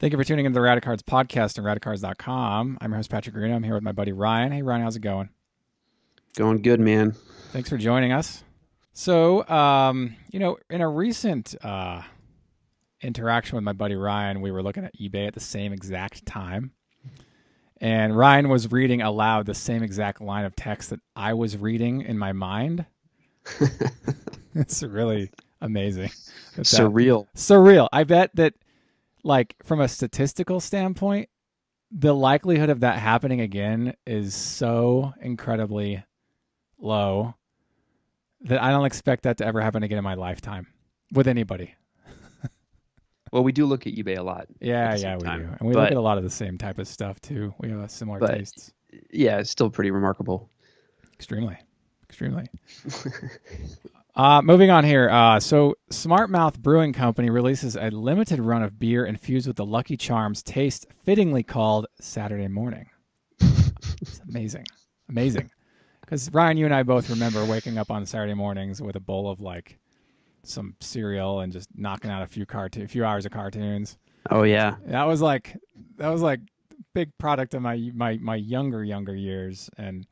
Thank you for tuning into the Radicards podcast on radicards.com. I'm your host, Patrick Green. I'm here with my buddy Ryan. Hey, Ryan, how's it going? Going good, man. Thanks for joining us. So, in a recent interaction with my buddy Ryan, we were looking at eBay at the same exact time. And Ryan was reading aloud the same exact line of text that I was reading in my mind. It's really amazing. Surreal. I bet that, like, from a statistical standpoint, the likelihood of that happening again is so incredibly low that I don't expect that to ever happen again in my lifetime with anybody. Well, we do look at eBay a lot. Yeah, we do. And we look at a lot of the same type of stuff, too. We have similar tastes. Yeah, it's still pretty remarkable. Extremely. Moving on here. So Smart Mouth Brewing Company releases a limited run of beer infused with the Lucky Charms taste, fittingly called Saturday Morning. It's amazing. Because Ryan, you and I both remember waking up on Saturday mornings with a bowl of like some cereal and just knocking out a few hours of cartoons. Oh yeah, that was like big product of my younger years, and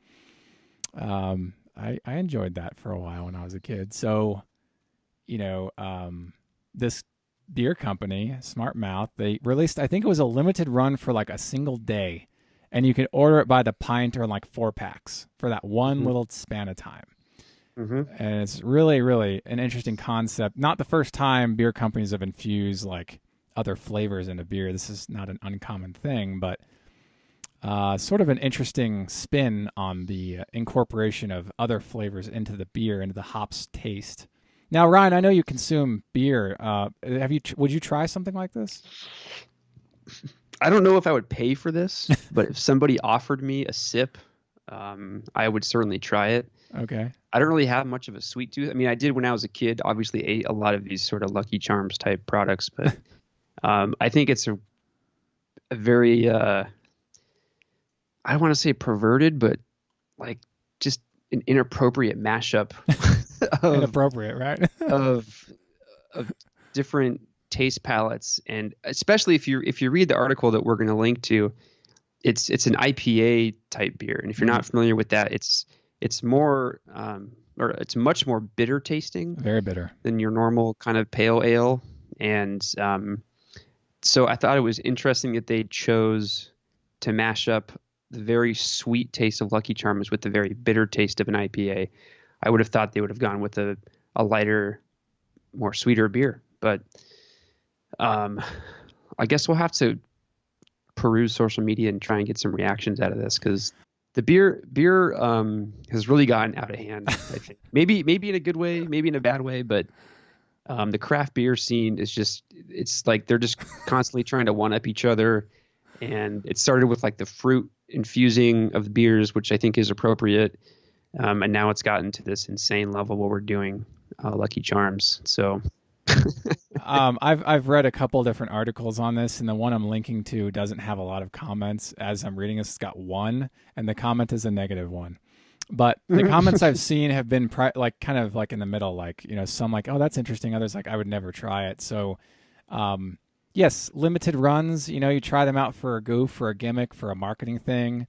I enjoyed that for a while when I was a kid. So, this beer company, Smart Mouth, they released, I think it was a limited run for like a single day, and you could order it by the pint or in like 4-packs for that one little span of time. Mm-hmm. And it's really, really an interesting concept. Not the first time beer companies have infused like other flavors into beer. This is not an uncommon thing, but sort of an interesting spin on the incorporation of other flavors into the beer, into the hops taste. Now, Ryan, I know you consume beer. Would you try something like this? I don't know if I would pay for this, but if somebody offered me a sip, I would certainly try it. Okay. I don't really have much of a sweet tooth. I mean, I did when I was a kid. Obviously, ate a lot of these sort of Lucky Charms type products, but I think it's a very I don't want to say perverted, but like just an inappropriate mashup. Inappropriate, right? of different taste palettes, and especially if you read the article that we're going to link to, it's an IPA type beer, and if you're not familiar with that, it's more or it's much more bitter tasting, very bitter, than your normal kind of pale ale, and so I thought it was interesting that they chose to mash up the very sweet taste of Lucky Charms with the very bitter taste of an IPA. I would have thought they would have gone with a lighter, more sweeter beer, but I guess we'll have to peruse social media and try and get some reactions out of this, because the beer has really gotten out of hand. I think maybe in a good way, maybe in a bad way, but the craft beer scene is it's like they're just constantly trying to one up each other, and it started with like the fruit infusing of beers, which I think is appropriate, and now it's gotten to this insane level where we're doing Lucky Charms. So I've read a couple different articles on this, and the one I'm linking to doesn't have a lot of comments. As I'm reading this, it's got one, and the comment is a negative one. But the comments I've seen have been kind of like in the middle, like, some like, oh, that's interesting. Others like, I would never try it. So, yes, limited runs, you try them out for a goof, for a gimmick, for a marketing thing,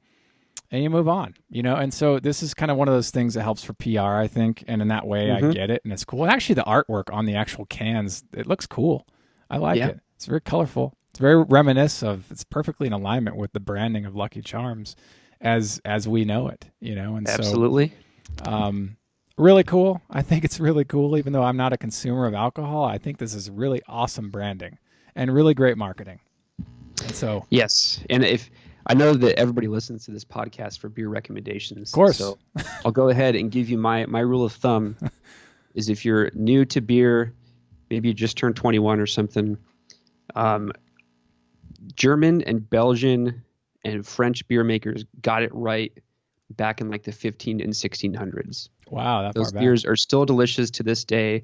and you move on, and so this is kind of one of those things that helps for PR, I think, and in that way I get it, and it's cool. And actually the artwork on the actual cans, it looks cool. I like it. It's very colorful. It's very reminiscent it's perfectly in alignment with the branding of Lucky Charms as we know it, and absolutely. So really cool. I think it's really cool, even though I'm not a consumer of alcohol. I think this is really awesome branding and really great marketing. And so yes, and if I know that everybody listens to this podcast for beer recommendations. Of course. So I'll go ahead and give you my rule of thumb is if you're new to beer, maybe you just turned 21 or something, German and Belgian and French beer makers got it right back in like the 15 and 1600s. Wow. Those beers are still delicious to this day.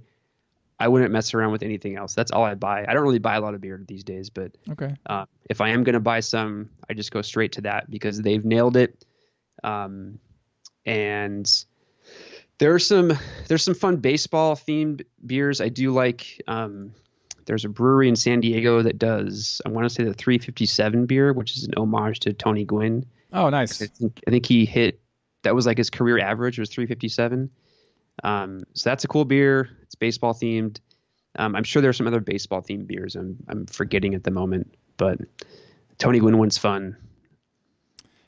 I wouldn't mess around with anything else. That's all I buy. I don't really buy a lot of beer these days, but okay. If I am going to buy some, I just go straight to that because they've nailed it. And there's some fun baseball themed beers. I do like there's a brewery in San Diego that does, I want to say, the 357 beer, which is an homage to Tony Gwynn. Oh, 'Cause nice. I think he hit, that was like his career average was 357. So that's a cool beer. It's baseball themed. I'm sure there's some other baseball themed beers I'm forgetting at the moment, but Tony Gwynn one's fun.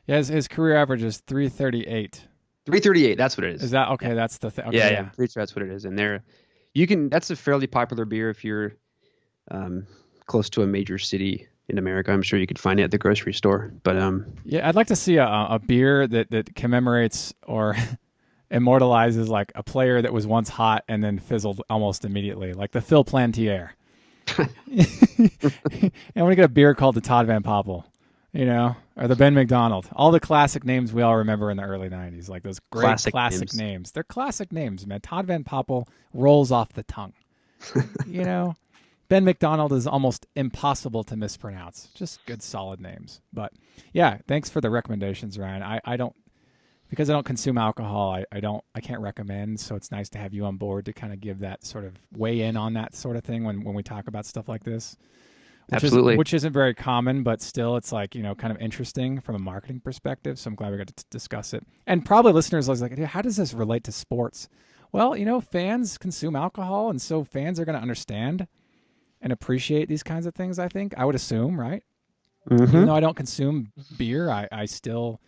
Yeah, his career average is 338. 338, that's what it is. Is that okay? Yeah. That's the thing. Okay, Yeah, I'm pretty sure that's what it is. And that's a fairly popular beer if you're close to a major city in America. I'm sure you could find it at the grocery store. But yeah, I'd like to see a beer that commemorates or immortalizes like a player that was once hot and then fizzled almost immediately, like the Phil Plantier. And I want to get a beer called the Todd Van Poppel, or the Ben McDonald. All the classic names we all remember in the early 90s, like those great classic names. They're classic names, man. Todd Van Poppel rolls off the tongue. Ben McDonald is almost impossible to mispronounce. Just good, solid names. But yeah, thanks for the recommendations, Ryan. I don't, because I don't consume alcohol, I can't recommend. So it's nice to have you on board to kind of give that sort of weigh in on that sort of thing when we talk about stuff like this. Absolutely. Which isn't very common, but still it's like, kind of interesting from a marketing perspective. So I'm glad we got to discuss it. And probably listeners are like, how does this relate to sports? Well, fans consume alcohol, and so fans are going to understand and appreciate these kinds of things, I think. I would assume, right? Mm-hmm. Even though I don't consume beer, I still,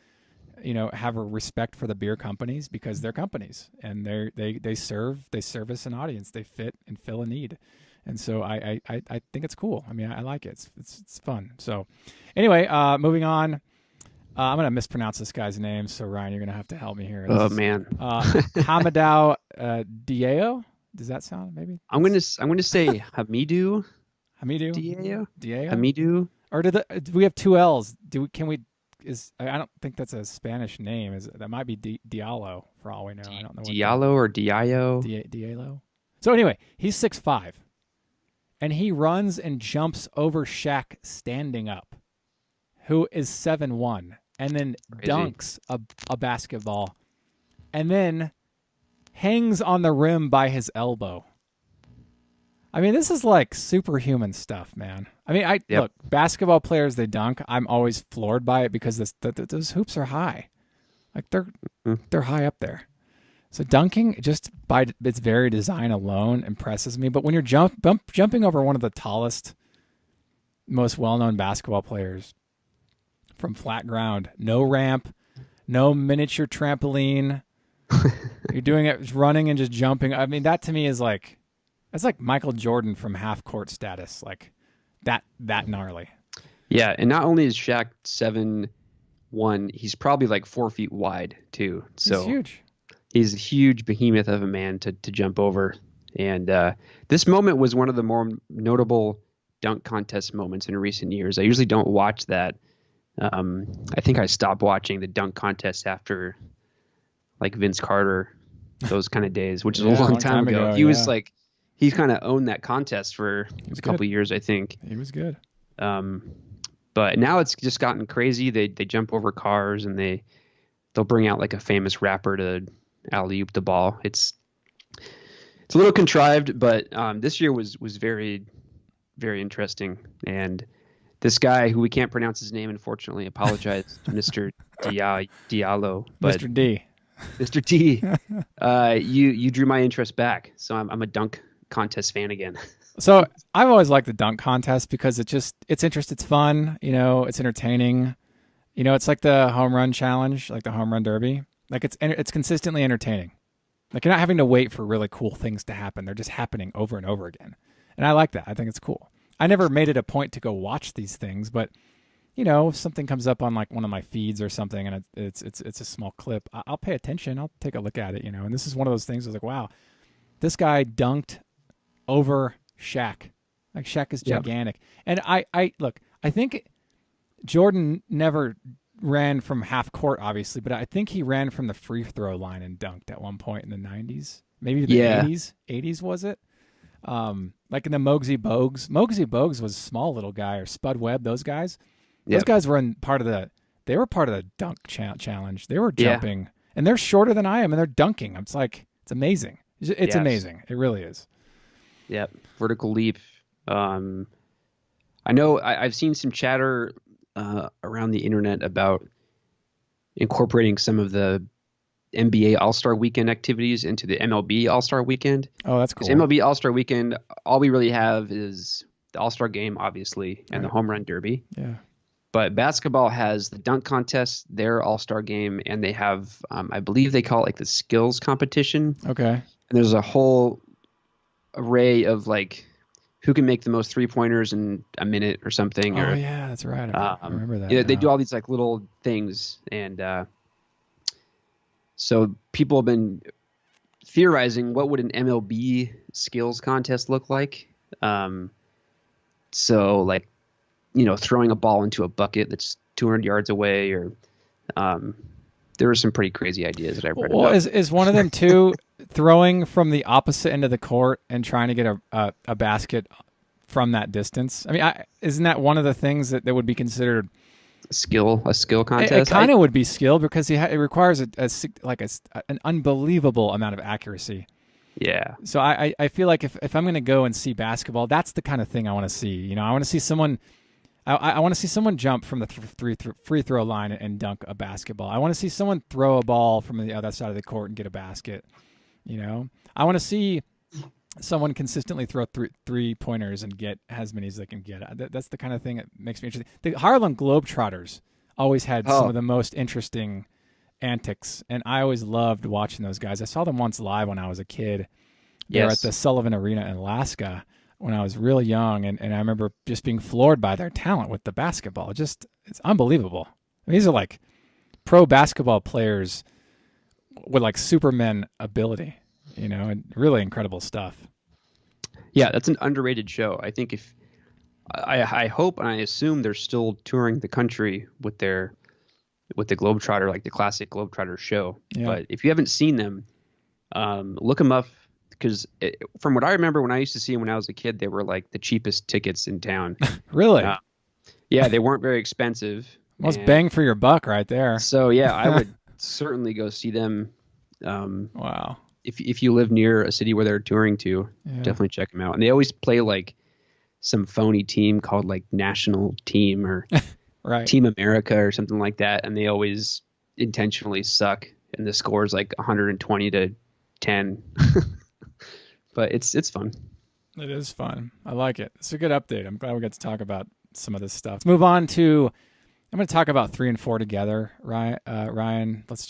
have a respect for the beer companies because they're companies and they service an audience. They fit and fill a need. And so I think it's cool. I mean, I like it. It's fun. So anyway, moving on. I'm going to mispronounce this guy's name, so Ryan, you're going to have to help me here. Man. Hamadou Diallo. Does that sound maybe? I'm gonna say Hamidou. Diallo. Hamidou. Or do we have two L's? I don't think that's a Spanish name. That might be Diallo for all we know. I don't know. Diallo or Diallo. Diallo. So anyway, he's 6'5", and he runs and jumps over Shaq standing up, who is 7'1", and then Crazy. dunks a basketball, and then hangs on the rim by his elbow. I mean, this is like superhuman stuff, man. I mean, look, basketball players, they dunk. I'm always floored by it because those hoops are high. Like they're high up there. So dunking, just by its very design alone, impresses me. But when you're jumping over one of the tallest, most well-known basketball players from flat ground, no ramp, no miniature trampoline, you're doing it running and just jumping. I mean, that to me is like, that's like Michael Jordan from half court status, like that gnarly. Yeah, and not only is Shaq 7'1", he's probably like 4 feet wide too. So he's huge. He's a huge behemoth of a man to jump over. And this moment was one of the more notable dunk contest moments in recent years. I usually don't watch that. I think I stopped watching the dunk contest after like Vince Carter, those kind of days, which is a long time ago. He was like, he kind of owned that contest for a couple of years, I think. He was good. But now it's just gotten crazy. They jump over cars and they'll bring out like a famous rapper to alley-oop the ball. It's a little contrived, but this year was very, very interesting. And this guy, who we can't pronounce his name, unfortunately, apologize to Mr. Diallo. But Mr. D. Mr. D, you drew my interest back, so I'm a dunk contest fan again. So I've always liked the dunk contest because it's interesting, it's fun, it's entertaining. It's like the home run challenge, like the home run derby. Like it's consistently entertaining. Like you're not having to wait for really cool things to happen. They're just happening over and over again. And I like that. I think it's cool. I never made it a point to go watch these things, but if something comes up on like one of my feeds or something and it's a small clip, I'll pay attention. I'll take a look at it, And this is one of those things I was like, wow, this guy dunked over Shaq. Like Shaq is gigantic. Yep. And I think Jordan never ran from half court, obviously, but I think he ran from the free throw line and dunked at one point in the 90s. Maybe the 80s. 80s was it? Like in the Muggsy Bogues. Muggsy Bogues was a small little guy, or Spud Webb, those guys. Those guys were part of the dunk challenge. They were jumping, and they're shorter than I am, and they're dunking. It's amazing. It's amazing. It really is. Yep. Vertical leap. Um, I know I've seen some chatter around the internet about incorporating some of the NBA All-Star Weekend activities into the MLB All-Star Weekend. Oh, that's Because cool. MLB All-Star Weekend, all we really have is the All-Star Game, obviously, and the Right. Home Run Derby. Yeah. But basketball has the dunk contest, their All-Star Game, and they have, I believe they call it like the skills competition. Okay. And there's a whole array of like who can make the most three-pointers in a minute or something. Oh Or yeah, that's right. I remember that they do now. all these like little things, and so people have been theorizing what would an MLB skills contest look like. So like, throwing a ball into a bucket that's 200 yards away, or there were some pretty crazy ideas that I've read Well, about. is one of them too throwing from the opposite end of the court and trying to get a basket from that distance? I mean, isn't that one of the things that would be considered A skill It contest. kind of would be skill because it requires an unbelievable amount of accuracy. Yeah. So I feel like if I'm going to go and see basketball, that's the kind of thing I want to see. I want to see someone. I want to see someone jump from the free throw line and dunk a basketball. I want to see someone throw a ball from the other side of the court and get a basket. I want to see someone consistently throw three pointers and get as many as they can get. That's the kind of thing that makes me interesting. The Harlem Globetrotters always had some Oh, of the most interesting antics, and I always loved watching those guys. I saw them once live when I was a kid. They were at the yes. Sullivan Arena in Alaska when I was real young, and I remember just being floored by their talent with the basketball. It's unbelievable. I mean, these are like pro basketball players with like Superman ability, and really incredible stuff. Yeah, that's an underrated show. I think if I hope and I assume they're still touring the country with the Globetrotter, like the classic Globetrotter show. Yeah. But if you haven't seen them, look them up because from what I remember when I used to see them when I was a kid, they were like the cheapest tickets in town. Really? Uh, yeah, they weren't very expensive. Most And bang for your buck right there. so yeah, I would certainly go see them. Wow. If you live near a city where they're touring to, Yeah. definitely check them out. And they always play like some phony team called like National Team or Right. Team America or something like that, and they always intentionally suck, and the score is like 120-10. But it's fun. It is fun. I like it. It's a good update. I'm glad we got to talk about some of this stuff. Let's move on to. I'm going to talk about 3 and 4 together, Ryan. Let's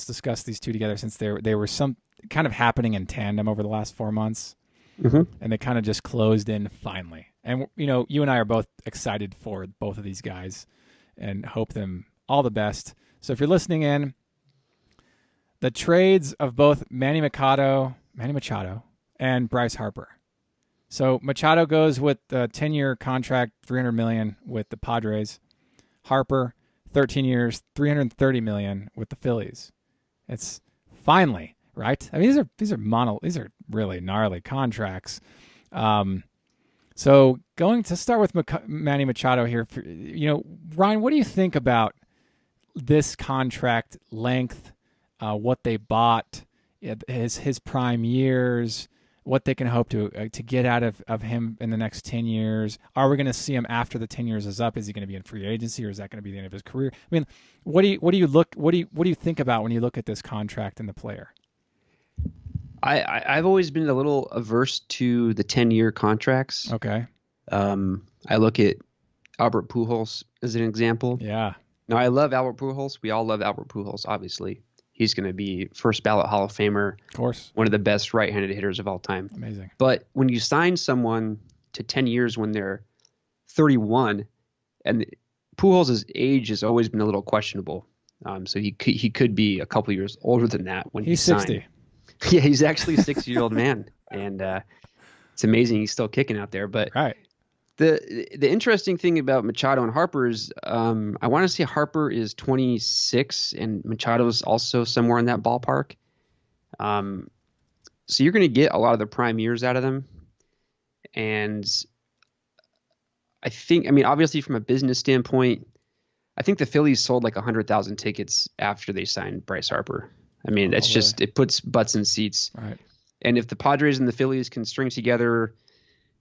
discuss these two together since they were some kind of happening in tandem over the last 4 months, and they kind of just closed in finally. And you and I are both excited for both of these guys, and hope them all the best. So if you're listening in, the trades of both Manny Machado, and Bryce Harper. So Machado goes with a 10-year contract, $300 million with the Padres. Harper, 13 years, $330 million with the Phillies. It's finally right. I mean, these are really gnarly contracts. So going to start with Manny Machado here. Ryan, what do you think about this contract length? What they bought, his prime years, what they can hope to get out of him in the next 10 years. Are we going to see him after the 10 years is up? Is he going to be in free agency, or is that going to be the end of his career? I mean, what do you think about when you look at this contract and the player? I've always been a little averse to the 10-year contracts. Okay. I look at Albert Pujols as an example. Yeah. Now, I love Albert Pujols. We all love Albert Pujols, obviously. He's going to be first ballot Hall of Famer, Of course. one of the best right-handed hitters of all time. Amazing. But when you sign someone to 10 years when they're 31, and Pujols' age has always been a little questionable. So he could be a couple years older than that when He's signed. 60. Yeah, he's actually a 60-year-old man, and it's amazing he's still kicking out there. But Right. the interesting thing about Machado and Harper is I want to say Harper is 26 and Machado is also somewhere in that ballpark. So you're going to get a lot of the prime years out of them. And obviously from a business standpoint, I think the Phillies sold like 100,000 tickets after they signed Bryce Harper. I mean, it puts butts in seats. Right. And if the Padres and the Phillies can string together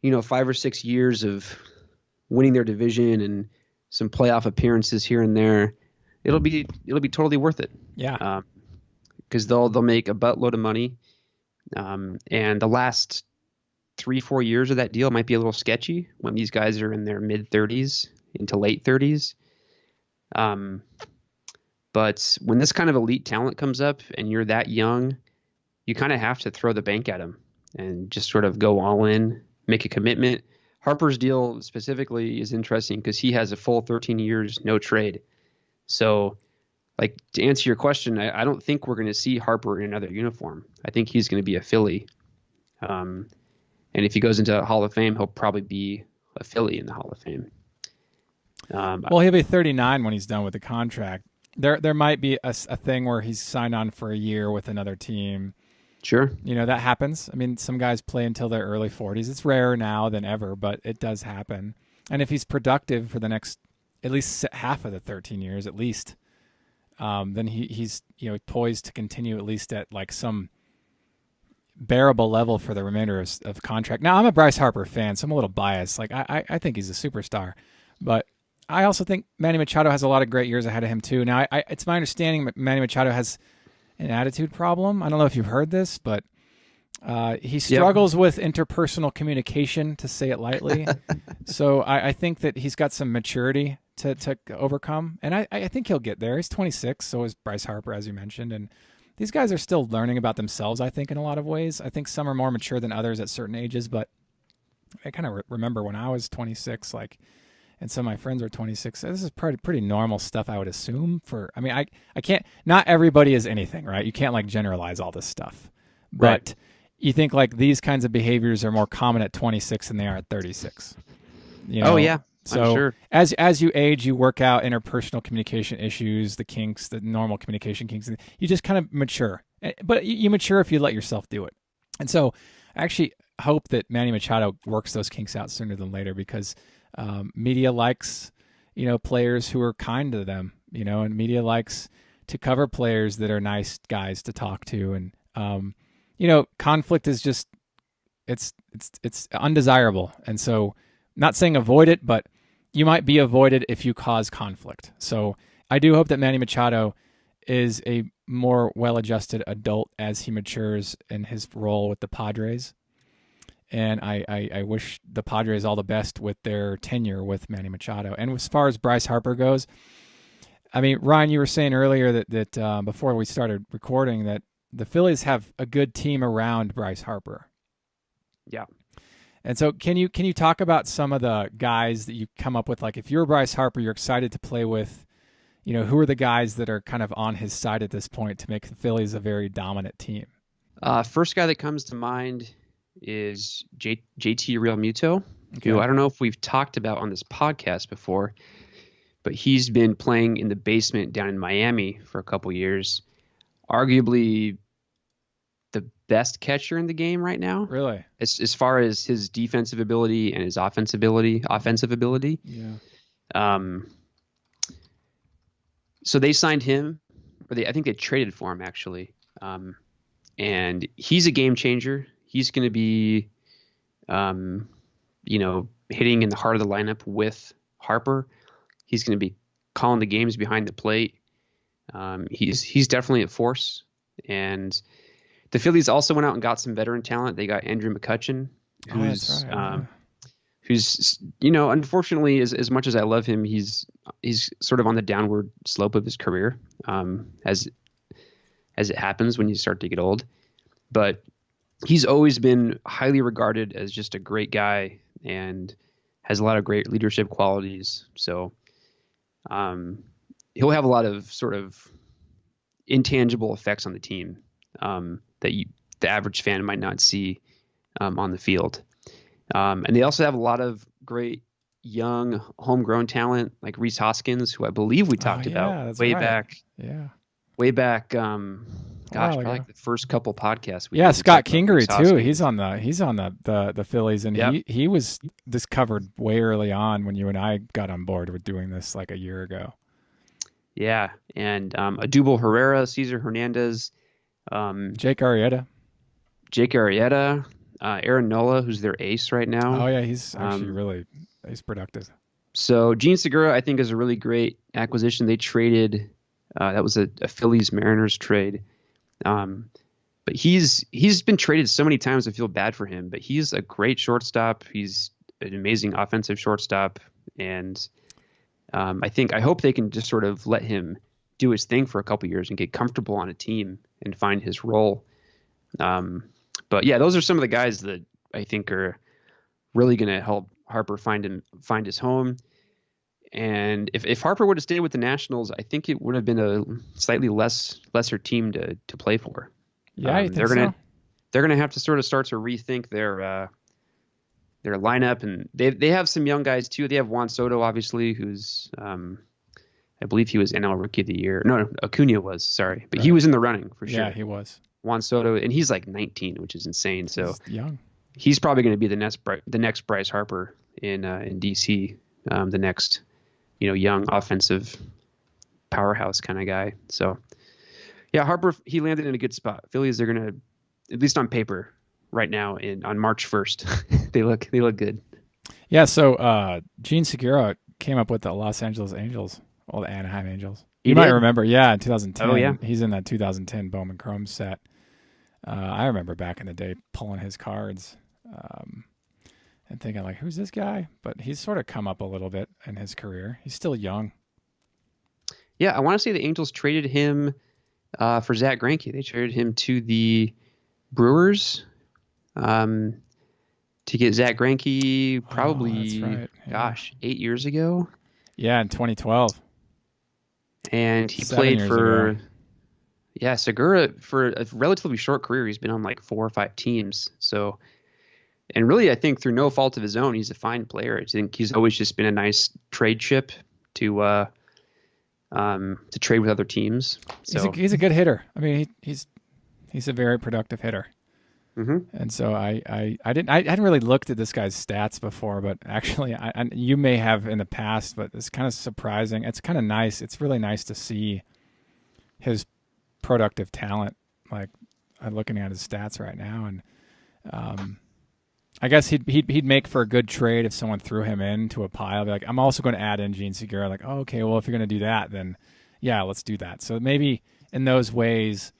5 or 6 years of winning their division and some playoff appearances here and there, it'll be totally worth it. Yeah. Because they'll make a buttload of money. And the last 3-4 years of that deal might be a little sketchy when these guys are in their mid-30s into late 30s. But when this kind of elite talent comes up and you're that young, you kind of have to throw the bank at them and just sort of go all in, make a commitment. Harper's deal specifically is interesting because he has a full 13 years, no trade. So, like, to answer your question, I don't think we're going to see Harper in another uniform. I think he's going to be a Philly. And if he goes into Hall of Fame, he'll probably be a Philly in the Hall of Fame. Well, he'll be 39 when he's done with the contract. There might be a thing where he's signed on for a year with another team. Sure. That happens. I mean, some guys play until their early 40s. It's rarer now than ever, but it does happen. And if he's productive for the next, at least half of the 13 years, at least, then he's poised to continue at least at like some bearable level for the remainder of contract. Now, I'm a Bryce Harper fan, so I'm a little biased. Like, I think he's a superstar, but I also think Manny Machado has a lot of great years ahead of him too. Now, it's my understanding that Manny Machado has an attitude problem. I don't know if you've heard this, but he struggles with interpersonal communication, to say it lightly. So I think that he's got some maturity to overcome, and I think he'll get there. He's 26, so is Bryce Harper, as you mentioned, and these guys are still learning about themselves, I think, in a lot of ways. I think some are more mature than others at certain ages, but I kind of remember when I was 26, and some of my friends were 26. This is pretty normal stuff, I would assume. I can't, not everybody is anything, right? You can't generalize all this stuff. But Right. You think these kinds of behaviors are more common at 26 than they are at 36. Oh, yeah. So I'm sure. as you age, you work out interpersonal communication issues, the kinks, the normal communication kinks. You just kind of mature. But you mature if you let yourself do it. And so I actually hope that Manny Machado works those kinks out sooner than later, because media likes, players who are kind to them, and media likes to cover players that are nice guys to talk to. And, conflict is just, it's undesirable. And so, not saying avoid it, but you might be avoided if you cause conflict. So I do hope that Manny Machado is a more well-adjusted adult as he matures in his role with the Padres. And I wish the Padres all the best with their tenure with Manny Machado. And as far as Bryce Harper goes, I mean, Ryan, you were saying earlier that before we started recording that the Phillies have a good team around Bryce Harper. Yeah. And so can you talk about some of the guys that you come up with? Like, if you're Bryce Harper, you're excited to play with, who are the guys that are kind of on his side at this point to make the Phillies a very dominant team? First guy that comes to mind is JT Realmuto, Okay. who I don't know if we've talked about on this podcast before, but he's been playing in the basement down in Miami for a couple years. Arguably the best catcher in the game right now. Really? As far as his defensive ability and his offensive ability. Yeah. So they signed him, I think they traded for him actually. And he's a game changer. He's going to be, hitting in the heart of the lineup with Harper. He's going to be calling the games behind the plate. He's definitely a force. And the Phillies also went out and got some veteran talent. They got Andrew McCutchen, who's unfortunately, as much as I love him, he's sort of on the downward slope of his career, as it happens when you start to get old. But he's always been highly regarded as just a great guy and has a lot of great leadership qualities. So he'll have a lot of sort of intangible effects on the team that the average fan might not see on the field. And they also have a lot of great young homegrown talent like Rhys Hoskins, who I believe we talked about way back. Yeah. Way back. Probably like the first couple podcasts. Scott Kingery too. He's on the Phillies, and he was discovered way early on when you and I got on board with doing this like a year ago. Yeah, and Adubel Herrera, Cesar Hernandez, Jake Arrieta. Aaron Nola, who's their ace right now. Oh yeah, he's actually Um, he's productive. so Gene Segura, I think, is a really great acquisition. They traded. That was a Phillies Mariners trade. Um, but he's been traded so many times. I feel bad for him. But he's a great shortstop. He's an amazing offensive shortstop, and I hope they can just sort of let him do his thing for a couple years and get comfortable on a team and find his role. Um, but yeah, those are some of the guys that I think are really going to help Harper find his home. And if Harper would have stayed with the Nationals, I think it would have been a slightly lesser team to play for. Yeah, you They're think so? gonna have to sort of start to rethink their lineup, and they have some young guys too. They have Juan Soto, obviously, who's I believe he was NL Rookie of the Year. No, Acuna was, sorry, but he Right. was in the running for sure. Yeah, he was. Juan Soto, and he's like 19, which is insane. So He's young. he's probably going to be the next Bryce Harper in DC, the next young offensive powerhouse kind of guy. So yeah, Harper, he landed in a good spot. Phillies are going to, at least on paper, right now on March 1st, they look good. Yeah, so Gene Segura came up with the Los Angeles Angels, or the Anaheim Angels. He You might did? remember, yeah, in 2010. Oh, yeah. He's in that 2010 Bowman Chrome set. I remember back in the day pulling his cards and thinking, like, who's this guy? But he's sort of come up a little bit in his career. He's still young. Yeah, I want to say the Angels traded him for Zach Greinke. They traded him to the Brewers to get Zach Greinke probably, Oh, that's right. Yeah. gosh, 8 years ago. Yeah, in 2012. And he 7 played years for, ago. yeah, Segura for a relatively short career. He's been on like 4 or 5 teams. So, and really, I think through no fault of his own, he's a fine player. I think he's always just been a nice trade chip to trade with other teams. So He's a good hitter. I mean, he's a very productive hitter. Mm-hmm. And so I hadn't really looked at this guy's stats before, but actually you may have in the past, but it's kind of surprising. It's kind of nice. It's really nice to see his productive talent. Like I'm looking at his stats right now, and I guess he'd make for a good trade if someone threw him into a pile. Be like, I'm also going to add in Gene Segura. Like, oh, okay, well if you're going to do that, then yeah, let's do that. So maybe in those ways,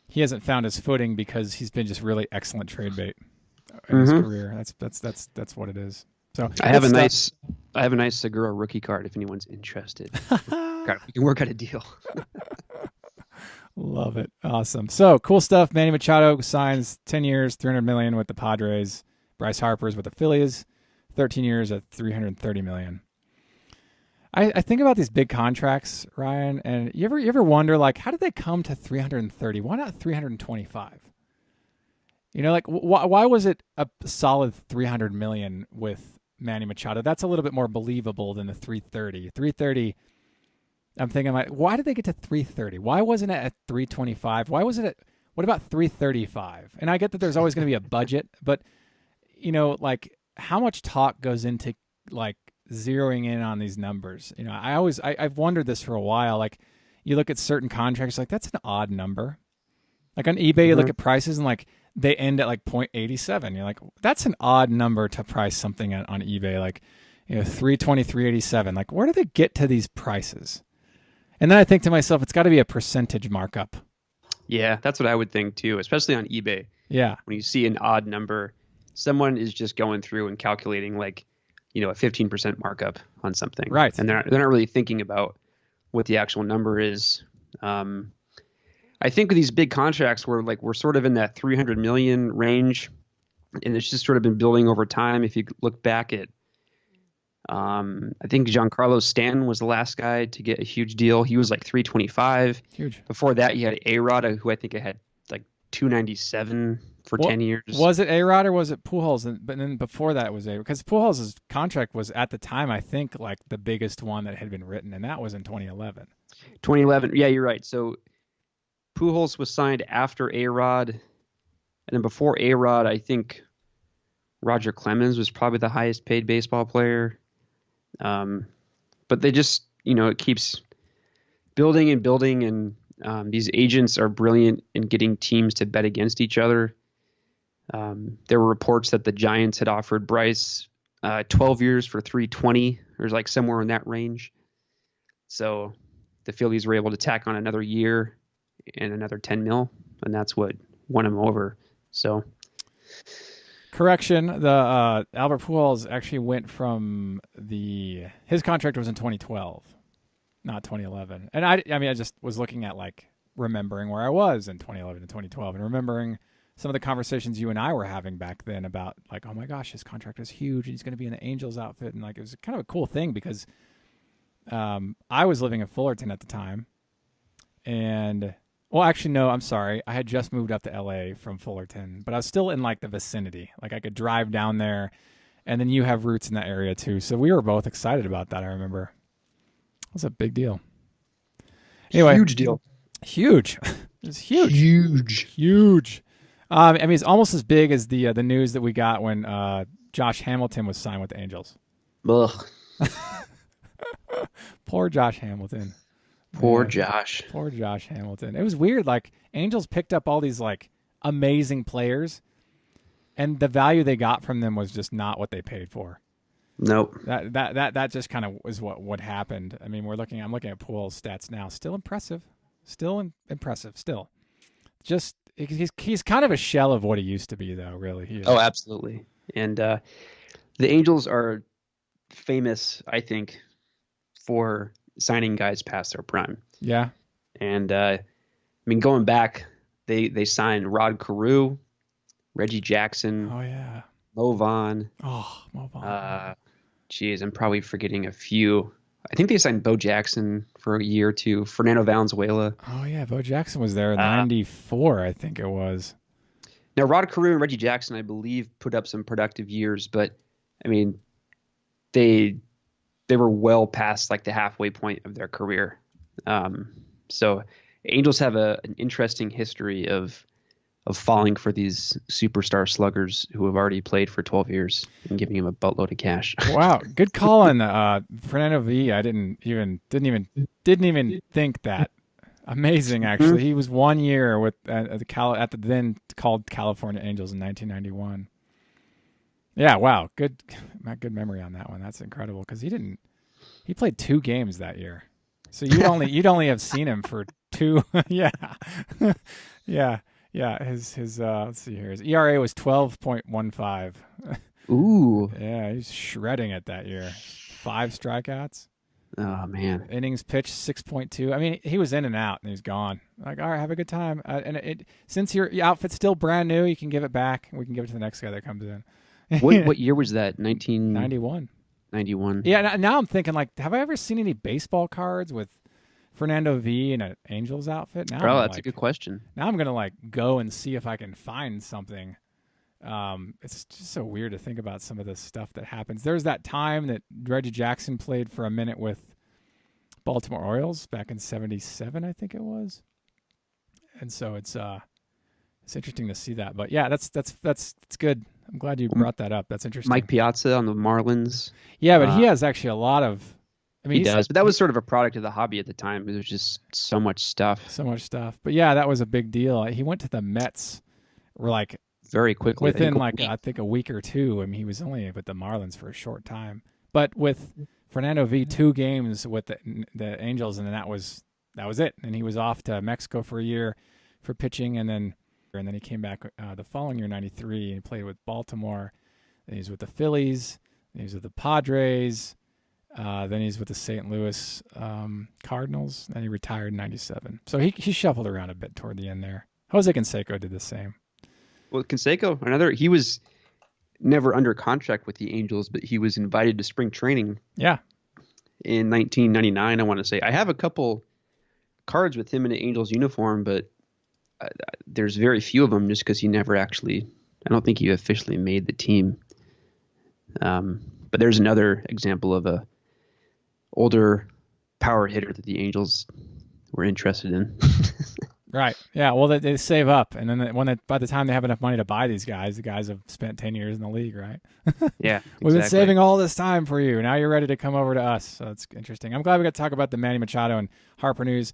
he hasn't found his footing because he's been just really excellent trade bait in his career. That's what it is. So I have a nice Segura rookie card if anyone's interested. We can work out a deal. Love it. Awesome. So cool stuff. Manny Machado signs 10 years, $300 million with the Padres. Bryce Harper's with the Phillies, 13 years at $330 million. I think about these big contracts, Ryan, and you ever wonder, like, how did they come to 330? Why not 325? You know, like, why was it a solid 300 million with Manny Machado? That's a little bit more believable than the 330. 330, I'm thinking, like, why did they get to 330? Why wasn't it at 325? Why was it at, what about 335? And I get that there's always going to be a budget, but, you know, like, how much talk goes into, like, zeroing in on these numbers? You know, I've wondered this for a while. Like, you look at certain contracts, like that's an odd number. Like on eBay, you look at prices and like they end at like 0.87. You're like, that's an odd number to price something on eBay. Like, you know, 323.87. Like, where do they get to these prices? And then I think to myself, it's got to be a percentage markup. Yeah, that's what I would think too, especially on eBay. Yeah. When you see an odd number, someone is just going through and calculating like, you know, a 15% markup on something. Right. And they're not really thinking about what the actual number is. I think with these big contracts we're sort of in that 300 million range, and it's just sort of been building over time. If you look back at, I think Giancarlo Stanton was the last guy to get a huge deal. He was like 325. Huge. Before that, you had A-Rod, who I think had like 297 for 10 years. Was it A-Rod or was it Pujols? But then before that was because Pujols' contract was at the time, I think, like the biggest one that had been written, and that was in 2011. 2011, yeah, you're right. So Pujols was signed after A-Rod, and then before A-Rod, I think Roger Clemens was probably the highest paid baseball player. But they just, you know, it keeps building and building, and these agents are brilliant in getting teams to bet against each other. There were reports that the Giants had offered Bryce 12 years for 320, or like somewhere in that range. So the Phillies were able to tack on another year and another 10 mil, and that's what won him over. So Correction, the Albert Pujols actually went from his contract was in 2012, not 2011. And I mean, I just was looking at like remembering where I was in 2011 and 2012 and remembering some of the conversations you and I were having back then about like, oh my gosh, his contract is huge and he's going to be in the Angels outfit. And like, it was kind of a cool thing because I was living in Fullerton at the time. And, well, actually, no, I'm sorry. I had just moved up to LA from Fullerton, but I was still in like the vicinity. Like I could drive down there, and then you have roots in that area too. So we were both excited about that, I remember. It was a big deal. Anyway, huge deal. Huge. It was huge. Huge. I mean, it's almost as big as the news that we got when Josh Hamilton was signed with the Angels. Ugh. Poor Josh Hamilton. Poor Josh. Poor Josh Hamilton. It was weird. Like Angels picked up all these like amazing players, and the value they got from them was just not what they paid for. Nope. That just kind of was what happened. I mean, I'm looking at Pujols' stats now. Still impressive. Still. Just he's kind of a shell of what he used to be, though. Really. He is. Oh, absolutely. And the Angels are famous, I think, for signing guys past their prime. Yeah. And I mean, going back, they signed Rod Carew, Reggie Jackson. Oh yeah. Mo Vaughn. Oh, Mo Vaughn. Geez, I'm probably forgetting a few. I think they signed Bo Jackson for a year or two. Fernando Valenzuela. Oh yeah, Bo Jackson was there in '94, I think it was. Now Rod Carew and Reggie Jackson, I believe, put up some productive years, but I mean, they were well past like the halfway point of their career. So Angels have an interesting history of falling for these superstar sluggers who have already played for 12 years and giving him a boatload of cash. Wow, good call on Fernando V. I didn't even think that. Amazing, actually. He was 1 year with at the then called California Angels in 1991. Yeah, wow, good memory on that one. That's incredible because he played 2 games that year, so you'd only have seen him for 2. Yeah, yeah. Yeah, his let's see here. His ERA was 12.15. Ooh. Yeah, he's shredding it that year. 5 strikeouts. Oh man. Innings pitched 6.2. I mean, he was in and out and he's gone. Like, all right, have a good time. And since your outfit's still brand new, you can give it back. We can give it to the next guy that comes in. What year was that? 1991. 91. Yeah, now I'm thinking like, have I ever seen any baseball cards with Fernando V in an Angels outfit? Now that's a good question. Now I'm gonna like go and see if I can find something. It's just so weird to think about some of the stuff that happens. There's that time that Reggie Jackson played for a minute with Baltimore Orioles back in '77, I think it was. And so it's interesting to see that. But yeah, that's good. I'm glad you brought that up. That's interesting. Mike Piazza on the Marlins. Yeah, but he has actually a lot of. I mean, he does, but that was sort of a product of the hobby at the time. There was just so much stuff. But yeah, that was a big deal. He went to the Mets, like very quickly, within I think a week or two. I mean, he was only with the Marlins for a short time. But with Fernando V, 2 games with the Angels, and then that was it. And he was off to Mexico for a year for pitching, and then he came back the following year, '93, and he played with Baltimore. Then he's with the Phillies. Then he's with the Padres. Then he's with the St. Louis Cardinals. Then he retired in '97. So he shuffled around a bit toward the end there. Jose Canseco did the same. Well, Canseco, he was never under contract with the Angels, but he was invited to spring training. Yeah. In 1999, I want to say. I have a couple cards with him in an Angels uniform, but there's very few of them just because he never actually, I don't think he officially made the team. But there's another example of a older power hitter that the Angels were interested in. Right. Yeah. Well, they save up, and then by the time they have enough money to buy these guys, the guys have spent 10 years in the league, right? Yeah. Exactly. We've been saving all this time for you. Now you're ready to come over to us. So it's interesting. I'm glad we got to talk about the Manny Machado and Harper news.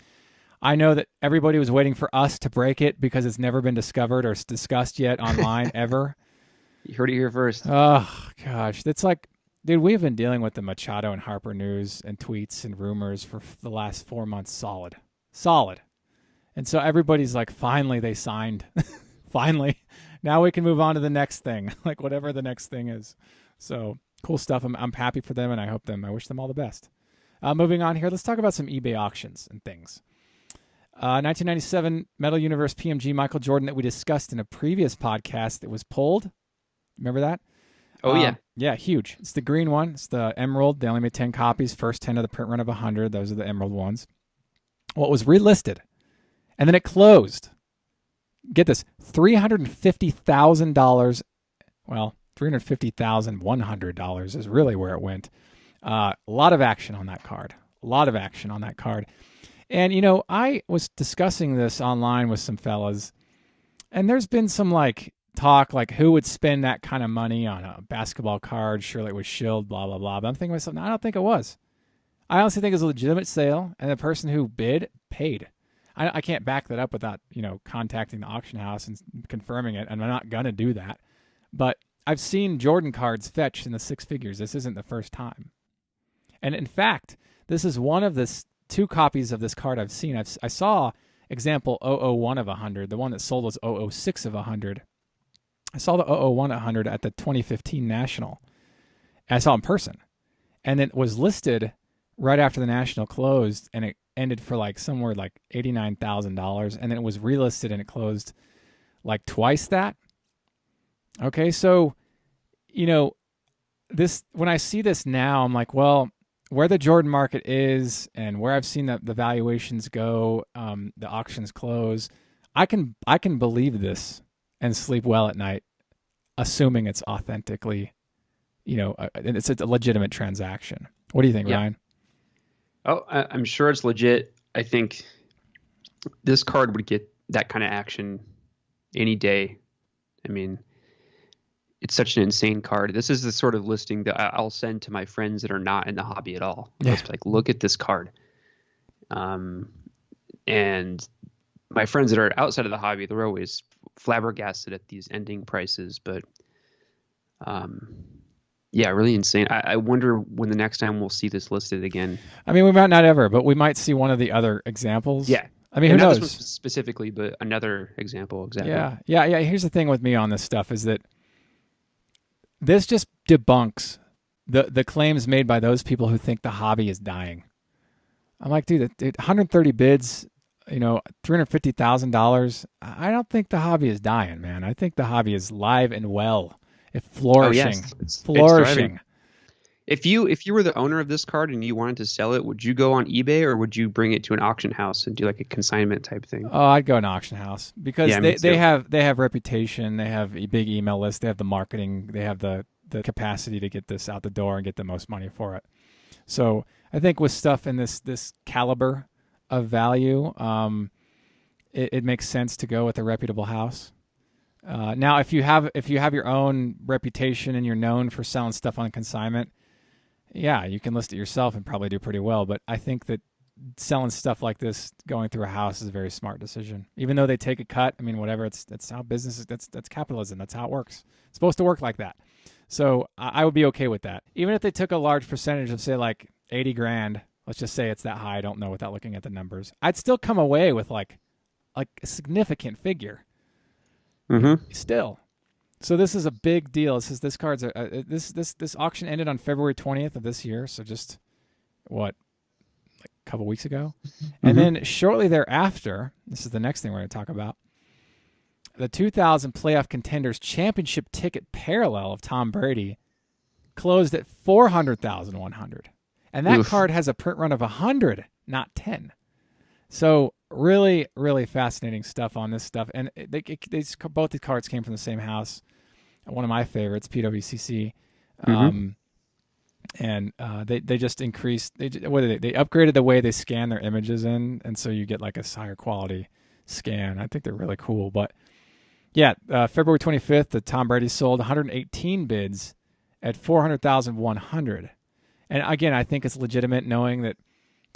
I know that everybody was waiting for us to break it because it's never been discovered or discussed yet online ever. You heard it here first. Oh, gosh. It's like, dude, we've been dealing with the Machado and Harper news and tweets and rumors for the last 4 months solid. Solid. And so everybody's like, finally, they signed. Finally. Now we can move on to the next thing, like whatever the next thing is. So cool stuff. I'm happy for them, and I wish them all the best. Moving on here, let's talk about some eBay auctions and things. 1997 Metal Universe PMG Michael Jordan that we discussed in a previous podcast that was pulled. Remember that? Oh, yeah. Yeah, huge. It's the green one. It's the Emerald. They only made 10 copies. First 10 of the print run of 100. Those are the Emerald ones. Well, it was relisted, and then it closed. Get this, $350,000. Well, $350,100 is really where it went. A lot of action on that card. And, you know, I was discussing this online with some fellas, and there's been some, like, talk, like, who would spend that kind of money on a basketball card? Surely it was shilled, blah, blah, blah. But I'm thinking to myself, no, I don't think it was. I honestly think it was a legitimate sale, and the person who bid paid. I can't back that up without, you know, contacting the auction house and confirming it, and I'm not going to do that. But I've seen Jordan cards fetched in the six figures. This isn't the first time. And in fact, this is one of the 2 copies of this card I've seen. I saw example 001 of 100. The one that sold was 006 of 100. I saw the 001 at 100 at the 2015 National. And I saw it in person. And it was listed right after the National closed, and it ended for like somewhere like $89,000, and then it was relisted and it closed like twice that. Okay, so, you know, this, when I see this now, I'm like, well, where the Jordan market is and where I've seen the valuations go, the auctions close, I can believe this and sleep well at night, assuming it's authentically, you know, it's a legitimate transaction. What do you think, Ryan? Oh, I'm sure it's legit. I think this card would get that kind of action any day. I mean, it's such an insane card. This is the sort of listing that I'll send to my friends that are not in the hobby at all. Yeah. It's like, look at this card. And my friends that are outside of the hobby, they're always flabbergasted at these ending prices. But yeah, really insane. I wonder when the next time we'll see this listed again. I mean, we might not ever, but we might see one of the other examples. Yeah. I mean, who knows? This one specifically, but another example. Exactly. Yeah. Here's the thing with me on this stuff is that this just debunks the claims made by those people who think the hobby is dying. I'm like, dude, 130 bids, you know, $350,000. I don't think the hobby is dying, man. I think the hobby is live and well. It's flourishing. Oh, yes. It's flourishing. If you were the owner of this card and you wanted to sell it, would you go on eBay or would you bring it to an auction house and do like a consignment type thing? Oh, I'd go an auction house because they have reputation, they have a big email list, they have the marketing, they have the capacity to get this out the door and get the most money for it. So I think with stuff in this caliber of value, it makes sense to go with a reputable house. Now, if you have your own reputation and you're known for selling stuff on consignment, yeah, you can list it yourself and probably do pretty well. But I think that selling stuff like this, going through a house, is a very smart decision. Even though they take a cut, I mean, whatever. That's how business is. That's capitalism. That's how it works. It's supposed to work like that. So I would be okay with that. Even if they took a large percentage of, say, like 80 grand. Let's just say it's that high. I don't know without looking at the numbers. I'd still come away with like a significant figure. Mm-hmm. Still, so this is a big deal. This card's this auction ended on February 20th of this year. So just like a couple weeks ago, and then shortly thereafter, this is the next thing we're going to talk about. The 2000 Playoff Contenders Championship ticket parallel of Tom Brady closed at $400,100, and that card has a print run of 100, not 10. So really, really fascinating stuff on this stuff. And both the cards came from the same house. One of my favorites, PWCC. And they just increased. They upgraded the way they scan their images in, and so you get like a higher quality scan. I think they're really cool. But yeah, February 25th, the Tom Brady sold 118 bids at $400,100. And again, I think it's legitimate, knowing that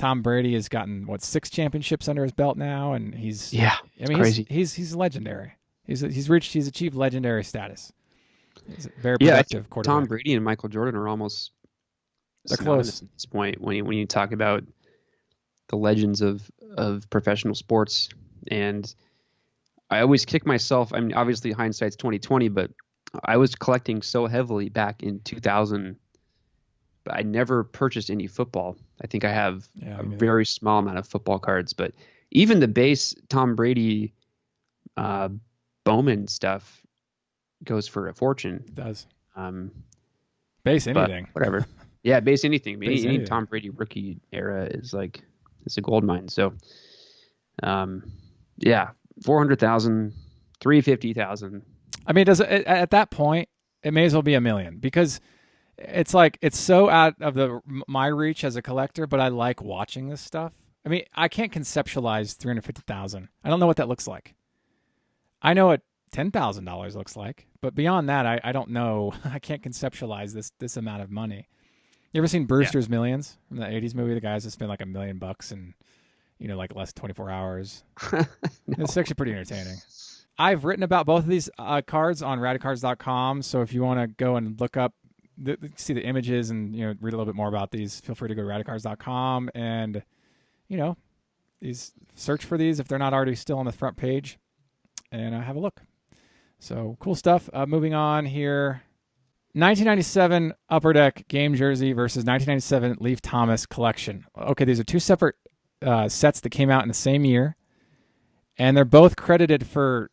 Tom Brady has gotten 6 championships under his belt now, and he's crazy. He's legendary. He's achieved legendary status. He's a very Yeah, I productive think quarterback. Tom Brady and Michael Jordan are almost synonymous at this point when you talk about the legends of professional sports. And I always kick myself. I mean, obviously hindsight's 2020, but I was collecting so heavily back in 2000, but I never purchased any football. I think I have a very small amount of football cards, but even the base Tom Brady Bowman stuff goes for a fortune. It does. Base anything. Whatever. Yeah, base anything. Any Tom Brady rookie era is like, it's a gold mine. So, yeah, 400,000, 350,000. I mean, at that point, it may as well be $1 million, because it's like, it's so out of my reach as a collector, but I like watching this stuff. I mean, I can't conceptualize 350,000. I don't know what that looks like. I know what $10,000 looks like, but beyond that, I don't know. I can't conceptualize this amount of money. You ever seen Brewster's Millions from the 80s movie? The guys that spent like $1 million in, like less than 24 hours. No. It's actually pretty entertaining. I've written about both of these cards on Radicards.com. So if you want to go and look up, see the images and, read a little bit more about these, feel free to go to Radicards.com and, search for these if they're not already still on the front page, and have a look. So cool stuff. Moving on here. 1997 Upper Deck game jersey versus 1997 Leaf Thomas collection. Okay, these are two separate sets that came out in the same year, and they're both credited for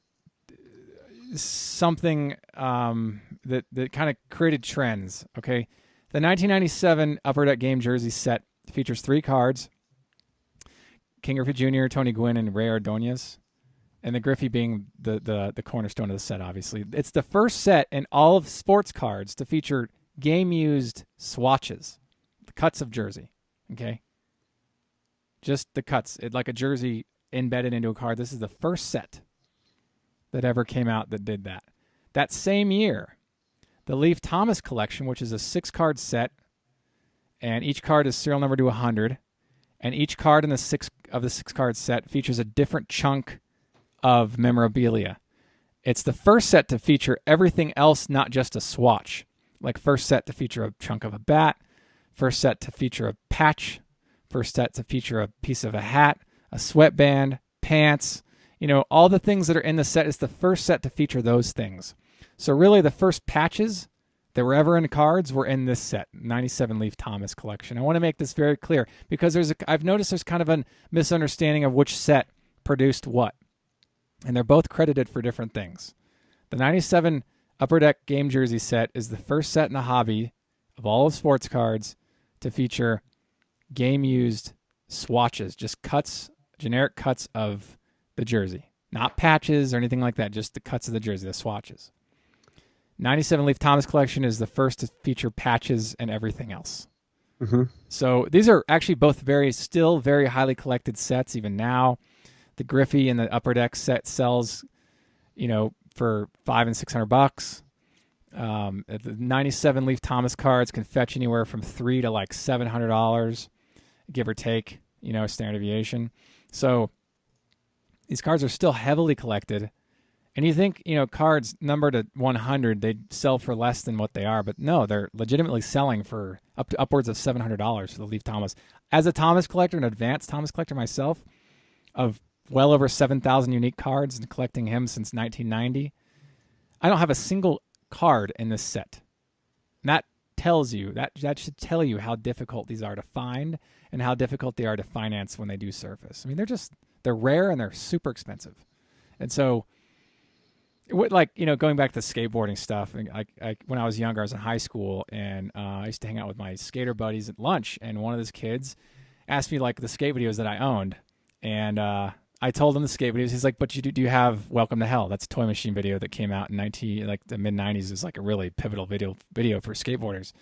something that kind of created trends. Okay, the 1997 Upper Deck game jersey set features 3 cards: King Griffey Jr., Tony Gwynn, and Ray Ordonez. And the Griffey being the cornerstone of the set, obviously. It's the first set in all of sports cards to feature game-used swatches, the cuts of jersey, okay? Just the cuts, like a jersey embedded into a card. This is the first set that ever came out that did that. That same year, the Leaf Thomas collection, which is a 6-card set, and each card is serial numbered to 100, and each card in the 6-card set features a different chunk of memorabilia. It's the first set to feature everything else, not just a swatch. Like first set to feature a chunk of a bat, first set to feature a patch, first set to feature a piece of a hat, a sweatband, pants, all the things that are in the set. Is the first set to feature those things. So really the first patches that were ever in cards were in this set, 97 Leaf Thomas collection. I want to make this very clear because I've noticed there's kind of a misunderstanding of which set produced what. And they're both credited for different things. The 97 Upper Deck game jersey set is the first set in the hobby of all of sports cards to feature game-used swatches, just cuts, generic cuts of the jersey. Not patches or anything like that, just the cuts of the jersey, the swatches. 97 Leaf Thomas collection is the first to feature patches and everything else. Mm-hmm. So these are actually both still very highly collected sets even now. The Griffey and the Upper Deck set sells, for $500 and $600. The 97 Leaf Thomas cards can fetch anywhere from $300 to like $700, give or take, standard deviation. So these cards are still heavily collected. And you think, cards numbered at 100, they'd sell for less than what they are. But no, they're legitimately selling for upwards of $700 for the Leaf Thomas. As a Thomas collector, an advanced Thomas collector myself, of well over 7,000 unique cards and collecting him since 1990. I don't have a single card in this set. And that tells you, that should tell you how difficult these are to find and how difficult they are to finance when they do surface. I mean, they're rare and they're super expensive. And so, going back to skateboarding stuff, when I was younger, I was in high school, and I used to hang out with my skater buddies at lunch, and one of those kids asked me, the skate videos that I owned. And I told him the skate videos. He's like, "But do you have Welcome to Hell?" That's a Toy Machine video that came out in the mid '90s. Is like a really pivotal video for skateboarders,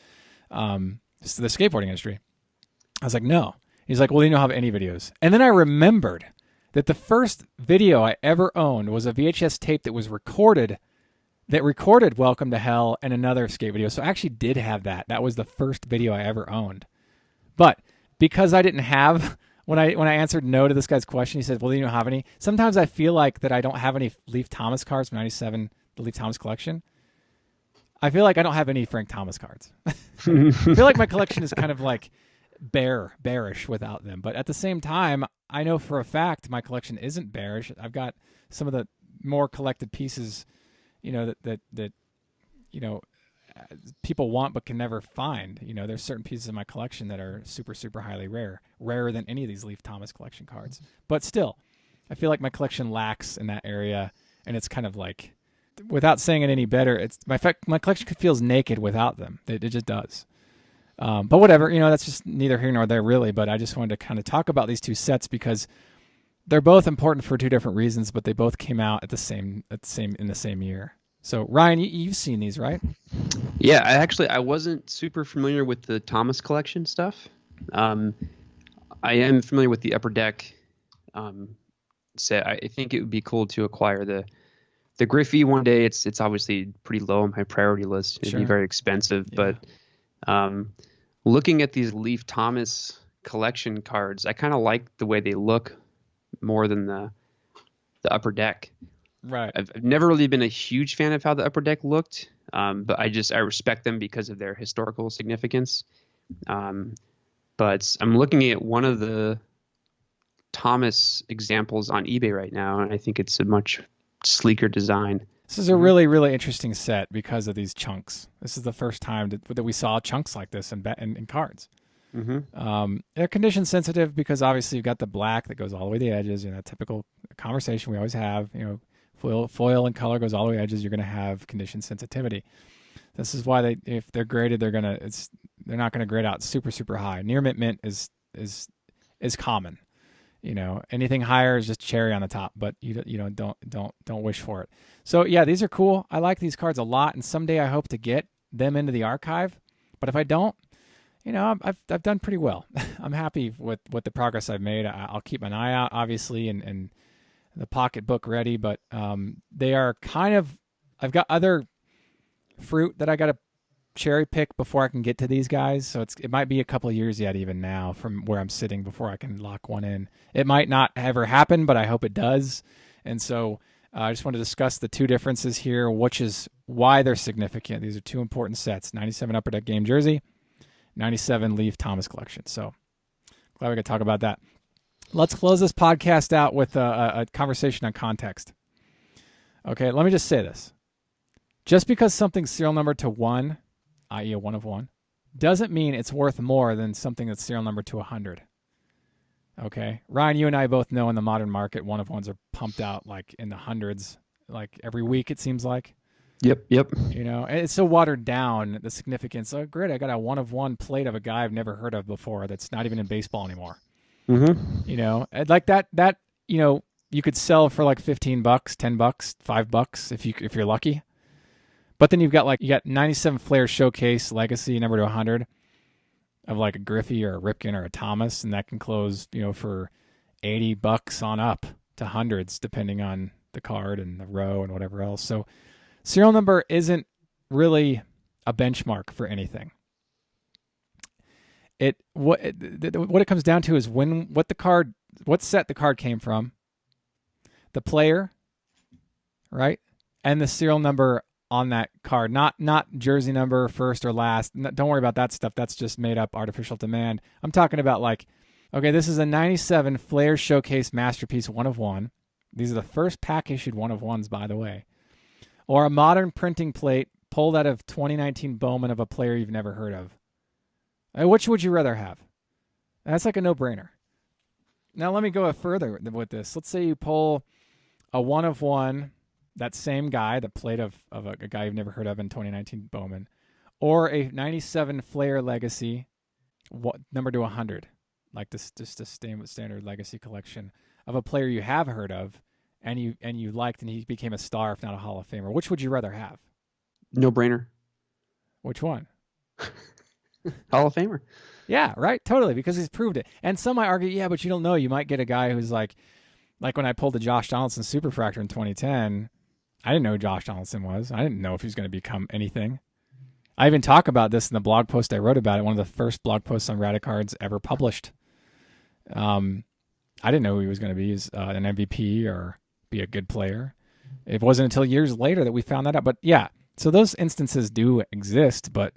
just the skateboarding industry. I was like, "No." He's like, "Well, you don't have any videos." And then I remembered that the first video I ever owned was a VHS tape that was recorded Welcome to Hell and another skate video. So I actually did have that. That was the first video I ever owned. But because I didn't have when I answered no to this guy's question, he said, "Well, you don't have any." Sometimes I feel like that I don't have any Leaf Thomas cards from '97, the Leaf Thomas collection. I feel like I don't have any Frank Thomas cards. I feel like my collection is kind of like bearish without them. But at the same time, I know for a fact my collection isn't bearish. I've got some of the more collected pieces, that people want but can never find. There's certain pieces of my collection that are super, super highly rarer than any of these Leaf Thomas collection cards. But still, I feel like my collection lacks in that area, and it's kind of like, without saying it any better, it's my collection feels naked without them. It just does. But whatever, that's just neither here nor there really. But I just wanted to kind of talk about these two sets because they're both important for two different reasons, but they both came out in the same year. So Ryan, you've seen these, right? Yeah, I wasn't super familiar with the Thomas collection stuff. I am familiar with the Upper Deck set. I think it would be cool to acquire the Griffey one day. It's obviously pretty low on my priority list. It'd be very expensive, yeah. But looking at these Leaf Thomas collection cards, I kind of like the way they look more than the Upper Deck. Right. I've never really been a huge fan of how the Upper Deck looked, but I respect them because of their historical significance. But I'm looking at one of the Thomas examples on eBay right now, and I think it's a much sleeker design. This is a really, really interesting set because of these chunks. This is the first time that we saw chunks like this in cards. Mm-hmm. They're condition sensitive because obviously you've got the black that goes all the way to the edges. That typical conversation we always have. Foil and color goes all the way to the edges. You're going to have condition sensitivity. This is why if they're graded, they're not going to grade out super, super high. Near mint is common. Anything higher is just cherry on the top, but don't wish for it. So yeah, these are cool. I like these cards a lot, and someday I hope to get them into the archive. But if I don't, I've done pretty well. I'm happy with the progress I've made. I'll keep an eye out, obviously, and the pocketbook ready. But they are kind of. I've got other fruit that I got to cherry pick before I can get to these guys. So it might be a couple of years yet, even now, from where I'm sitting before I can lock one in. It might not ever happen, but I hope it does. And so I just want to discuss the two differences here, which is why they're significant. These are two important sets: 97 Upper Deck game jersey, 97 Leaf Thomas collection. So glad we could talk about that. Let's close this podcast out with a conversation on context. Okay, let me just say this. Just because something's serial numbered to 1, i.e. a 1 of 1, doesn't mean it's worth more than something that's serial numbered to 100. Okay? Ryan, you and I both know in the modern market, 1 of 1s are pumped out like in the hundreds, like every week it seems like. Yep. And it's so watered down, the significance. Oh, great, I got a 1 of 1 plate of a guy I've never heard of before that's not even in baseball anymore. Mm-hmm. Like that, you could sell for like $15, $10, $5 if you're lucky. But then you got 97 Flair Showcase Legacy number to 100 of like a Griffey or a Ripken or a Thomas, and that can close, for $80 on up to hundreds depending on the card and the row and whatever else. So serial number isn't really a benchmark for anything. What it comes down to is what set the card came from, the player, right, and the serial number on that card, not jersey number first or last. Don't worry about that stuff. That's just made up artificial demand. I'm talking about this is a 97 Flair Showcase Masterpiece 1 of 1. These are the first pack issued 1 of 1s, by the way. Or a modern printing plate pulled out of 2019 Bowman of a player you've never heard of. Which would you rather have? That's like a no-brainer. Now let me go further with this. Let's say you pull a 1 of 1, that same guy, the plate of a guy you've never heard of in 2019 Bowman, or a 97 Flair Legacy, number to 100, like this, just a standard Legacy collection of a player you have heard of, and you liked, and he became a star, if not a Hall of Famer. Which would you rather have? No brainer. Which one? Hall of Famer. Yeah, right. Totally, because he's proved it. And some might argue, yeah, but you don't know. You might get a guy who's like when I pulled the Josh Donaldson Superfractor in 2010. I didn't know who Josh Donaldson was. I didn't know if he was going to become anything. I even talk about this in the blog post I wrote about it. One of the first blog posts on Radicards ever published. I didn't know he was going to be an MVP or be a good player. It wasn't until years later that we found that out. But yeah, so those instances do exist, but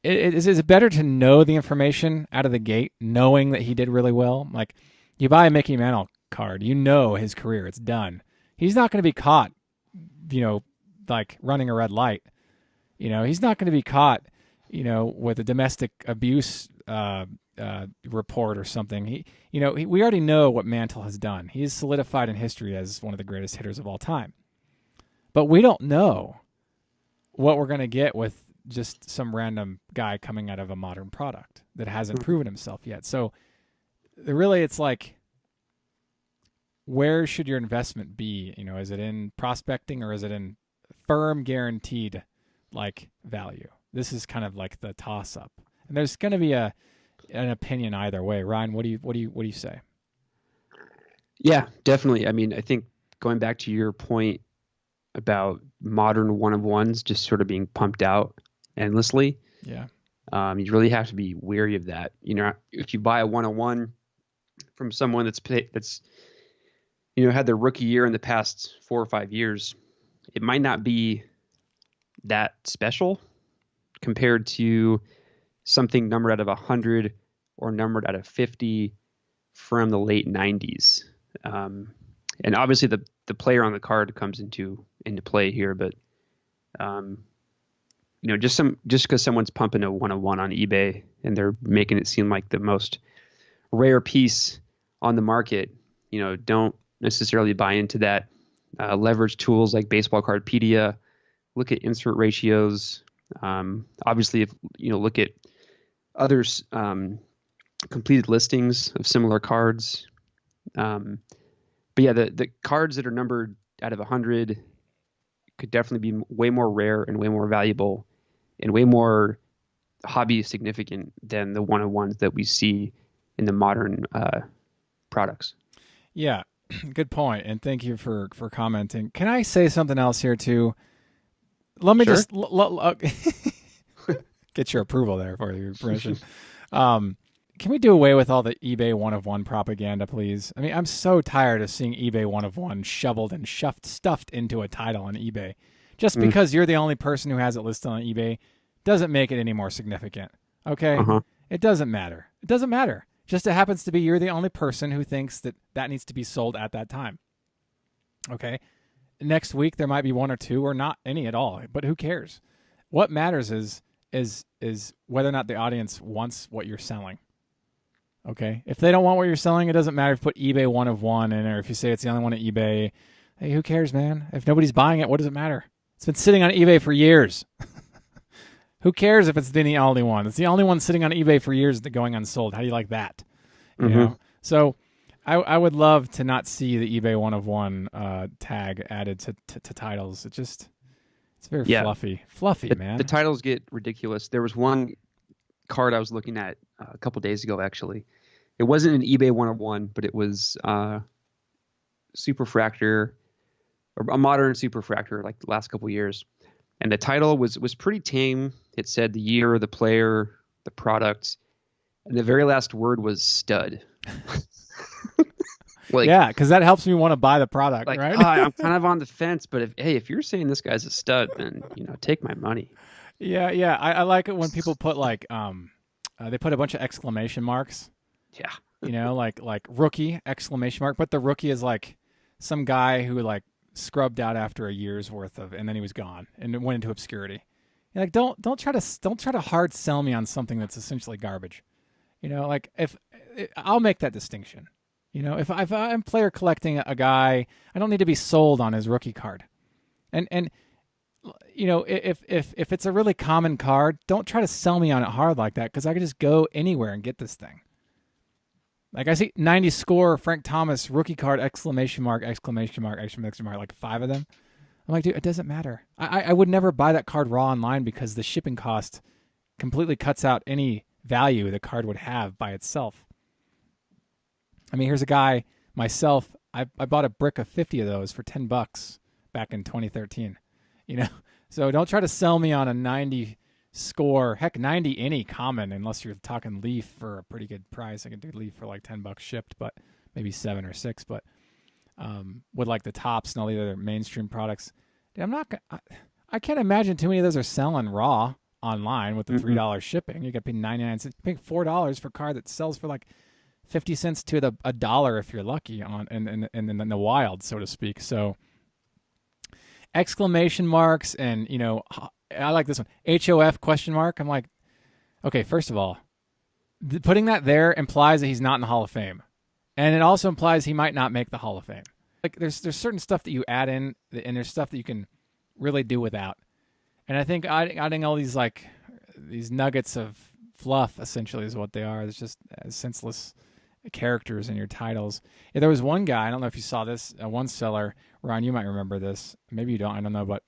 is it better to know the information out of the gate, knowing that he did really well? Like, you buy a Mickey Mantle card, you know his career, it's done. He's not going to be caught, like running a red light. He's not going to be caught, with a domestic abuse report or something. We already know what Mantle has done. He's solidified in history as one of the greatest hitters of all time. But we don't know what we're going to get with just some random guy coming out of a modern product that hasn't proven himself yet. So really, it's like, where should your investment be? Is it in prospecting or is it in firm guaranteed like value? This is kind of like the toss up, and there's going to be an opinion either way. Ryan, what do you say? Yeah, definitely. I mean, I think going back to your point about modern one of ones just sort of being pumped out endlessly. Yeah. You really have to be wary of that. If you buy a 101 from someone that's had their rookie year in the past 4 or 5 years, it might not be that special compared to something numbered out of 100 or numbered out of 50 from the late 90s. And obviously the player on the card comes into play here, but just because someone's pumping a 101 on eBay and they're making it seem like the most rare piece on the market, don't necessarily buy into that. Leverage tools like Baseball Cardpedia, look at insert ratios. Obviously, if look at others completed listings of similar cards. But yeah, the cards that are numbered out of 100 could definitely be way more rare and way more valuable and way more hobby significant than the one-on-ones that we see in the modern products. Yeah, good point, and thank you for commenting. Can I say something else here too? Let me just get your approval there for your permission. Can we do away with all the eBay one of one propaganda, please? I mean, I'm so tired of seeing eBay one of one shoveled and stuffed into a title on eBay. Just because you're the only person who has it listed on eBay doesn't make it any more significant. Okay? It doesn't matter. It doesn't matter. Just it happens to be you're the only person who thinks that needs to be sold at that time. Okay? Next week there might be one or two or not any at all, but who cares? What matters is whether or not the audience wants what you're selling. Okay? If they don't want what you're selling, it doesn't matter if you put eBay one of one in, or if you say it's the only one at eBay. Hey, who cares, man? If nobody's buying it, what does it matter? It's been sitting on eBay for years. Who cares if it's the only one? It's the only one sitting on eBay for years going unsold. How do you like that? You know? So I would love to not see the eBay one of one tag added to titles. It's very fluffy, man. The titles get ridiculous. There was one card I was looking at a couple days ago, actually. It wasn't an eBay 101, but it was Superfractor, or a modern Superfractor, like the last couple years. And the title was pretty tame. It said the year, the player, the product, and the very last word was stud. Yeah, because that helps me want to buy the product, right? I'm kind of on the fence, but if you're saying this guy's a stud, then take my money. Yeah. I like it when people put like they put a bunch of exclamation marks. Yeah. Like rookie exclamation mark, but the rookie is like some guy who like scrubbed out after a year's worth of, and then he was gone and it went into obscurity. You're like, don't try to hard sell me on something that's essentially garbage. Like if I'll make that distinction. If I'm player collecting a guy, I don't need to be sold on his rookie card. And if it's a really common card, don't try to sell me on it hard like that, because I could just go anywhere and get this thing. Like I see 90 score Frank Thomas rookie card exclamation mark, like 5 of them. I'm like, dude, it doesn't matter. I would never buy that card raw online because the shipping cost completely cuts out any value the card would have by itself. I mean, here's a guy, myself, I bought a brick of 50 of those for $10 back in 2013. you know. So don't try to sell me on a 90 score, heck, 90 any common, unless you're talking Leaf for a pretty good price. I can do Leaf for like $10 shipped, but maybe 7 or 6. But with like the Tops and all the other mainstream products, dude, I can't imagine too many of those are selling raw online with the $3 shipping. You got to pay 99 cents, pay $4 for a card that sells for like 50 cents to a dollar if you're lucky on in the wild, so to speak. So exclamation marks and, I like this one, HOF question mark. I'm like, okay, first of all, putting that there implies that he's not in the Hall of Fame. And it also implies he might not make the Hall of Fame. Like there's certain stuff that you add in, and there's stuff that you can really do without. And I think adding all these these nuggets of fluff essentially is what they are. It's just senseless characters in your titles. Yeah, there was one guy, I don't know if you saw this, one seller, Ron, you might remember this. Maybe you don't, I don't know, but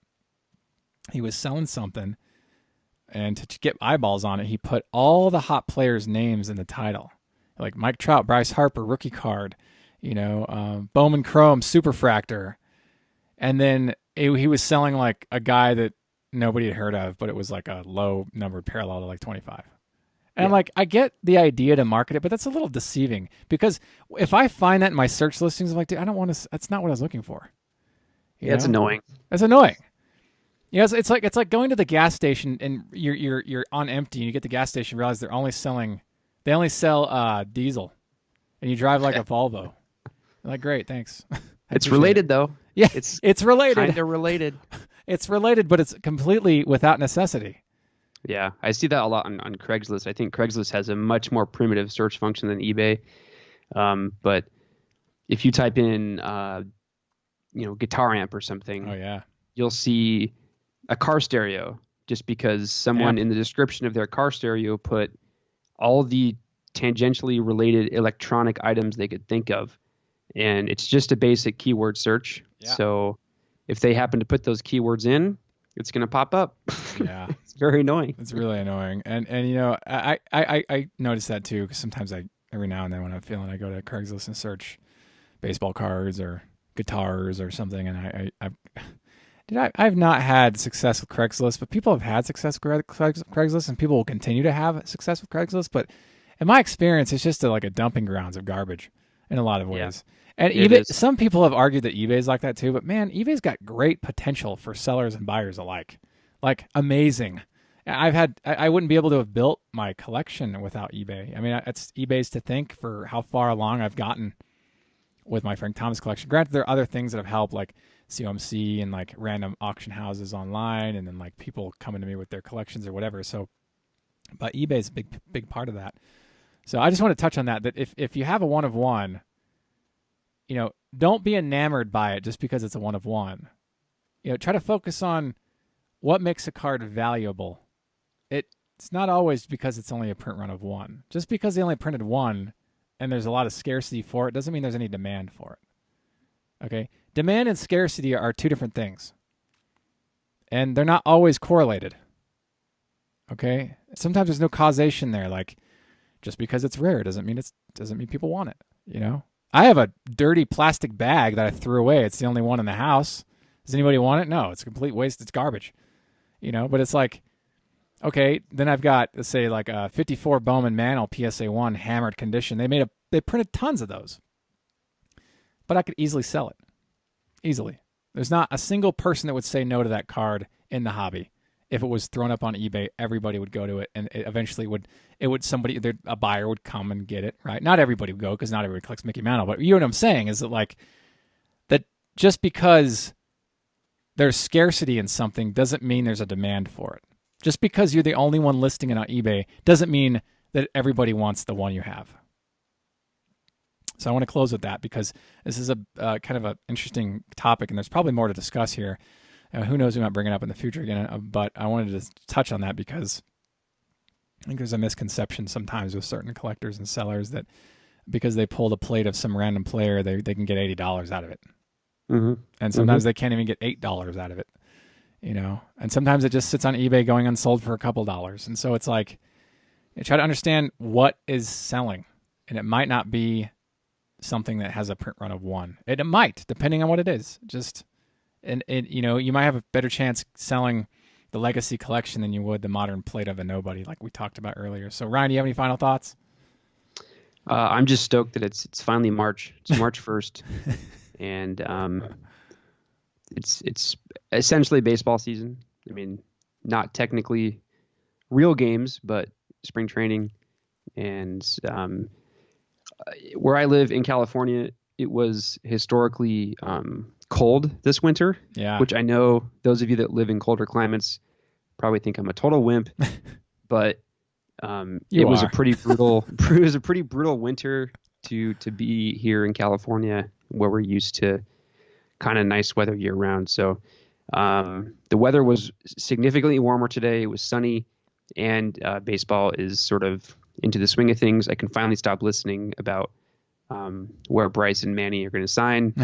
he was selling something, and to get eyeballs on it, he put all the hot players' names in the title. Like Mike Trout, Bryce Harper, rookie card, Bowman Chrome, Superfractor. And then he was selling like a guy that nobody had heard of, but it was like a low numbered parallel to like 25. And I'm like, I get the idea to market it, but that's a little deceiving, because if I find that in my search listings, I'm like, dude, I don't want to, that's not what I was looking for. It's annoying. That's annoying. It's like going to the gas station and you're on empty, and you get to the gas station and realize they only sell diesel, and you drive like a Volvo. You're like, great, thanks. It's related though. Yeah, it's related. Kind of related. It's related, but it's completely without necessity. Yeah, I see that a lot on Craigslist. I think Craigslist has a much more primitive search function than eBay. But if you type in, guitar amp or something, oh yeah, you'll see a car stereo, just because someone in the description of their car stereo put all the tangentially related electronic items they could think of. And it's just a basic keyword search. Yeah. So if they happen to put those keywords in, it's going to pop up. Yeah. It's very annoying. It's really annoying. And I notice that too, because sometimes every now and then when I'm feeling, I go to Craigslist and search baseball cards or guitars or something. And I've not had success with Craigslist, but people have had success with Craigslist, and people will continue to have success with Craigslist. But in my experience, it's just like a dumping grounds of garbage in a lot of ways. Yeah. And eBay, some people have argued that eBay's like that too, but man, eBay's got great potential for sellers and buyers alike. Like amazing. I wouldn't be able to have built my collection without eBay. I mean, it's eBay's to thank for how far along I've gotten with my Frank Thomas collection. Granted, there are other things that have helped, like COMC and like random auction houses online, and then like people coming to me with their collections or whatever. So, but eBay's a big part of that. So I just want to touch on that if you have a one of one, don't be enamored by it just because it's a one of one. Try to focus on what makes a card valuable. It's not always because it's only a print run of one. Just because they only printed one and there's a lot of scarcity for it doesn't mean there's any demand for it. Okay? Demand and scarcity are two different things. And they're not always correlated. Okay? Sometimes there's no causation there. Like, just because it's rare doesn't mean people want it, I have a dirty plastic bag that I threw away. It's the only one in the house. Does anybody want it? No, it's a complete waste. It's garbage, but it's like, okay, then I've got, let's say, like a 54 Bowman Mantle PSA 1 hammered condition. They printed tons of those, but I could easily sell it. Easily. There's not a single person that would say no to that card in the hobby. If it was thrown up on eBay, everybody would go to it, and it eventually a buyer would come and get it, right? Not everybody would go, because not everybody collects Mickey Mantle, but you know what I'm saying is that just because there's scarcity in something doesn't mean there's a demand for it. Just because you're the only one listing it on eBay doesn't mean that everybody wants the one you have. So I want to close with that, because this is a kind of an interesting topic, and there's probably more to discuss here. Who knows, we might bring it up in the future again, but I wanted to touch on that because I think there's a misconception sometimes with certain collectors and sellers that because they pulled a plate of some random player, they can get $80 out of it. Mm-hmm. And sometimes they can't even get $8 out of it, and sometimes it just sits on eBay going unsold for a couple dollars. And so it's like, try to understand what is selling, and it might not be something that has a print run of one. It might, depending on what it is. Just And you might have a better chance selling the legacy collection than you would the modern plate of a nobody, like we talked about earlier. So Ryan, do you have any final thoughts? I'm just stoked that it's finally March. It's March 1st, and it's essentially baseball season. I mean, not technically real games, but spring training. And where I live in California, it was historically cold this winter. Yeah. Which I know those of you that live in colder climates probably think I'm a total wimp, but it was a pretty brutal. It was a pretty brutal winter to be here in California, where we're used to kind of nice weather year round. So the weather was significantly warmer today. It was sunny, and baseball is sort of into the swing of things. I can finally stop listening about where Bryce and Manny are going to sign.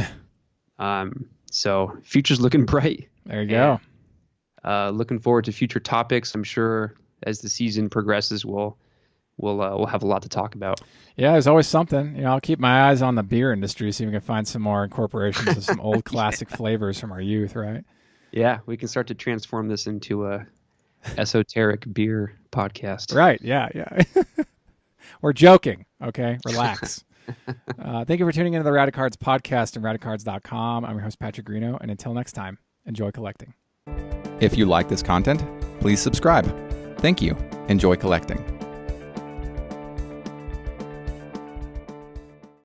So future's looking bright. There you go. Looking forward to future topics. I'm sure as the season progresses, we'll have a lot to talk about. Yeah, there's always something. I'll keep my eyes on the beer industry, see if we can find some more incorporations of some old classic flavors from our youth, right? Yeah, we can start to transform this into a esoteric beer podcast. Right, yeah. We're joking, okay? Relax. Thank you for tuning into the Radicards podcast and radicards.com. I'm your host, Patrick Greeno, and until next time, enjoy collecting. If you like this content, please subscribe. Thank you. Enjoy collecting.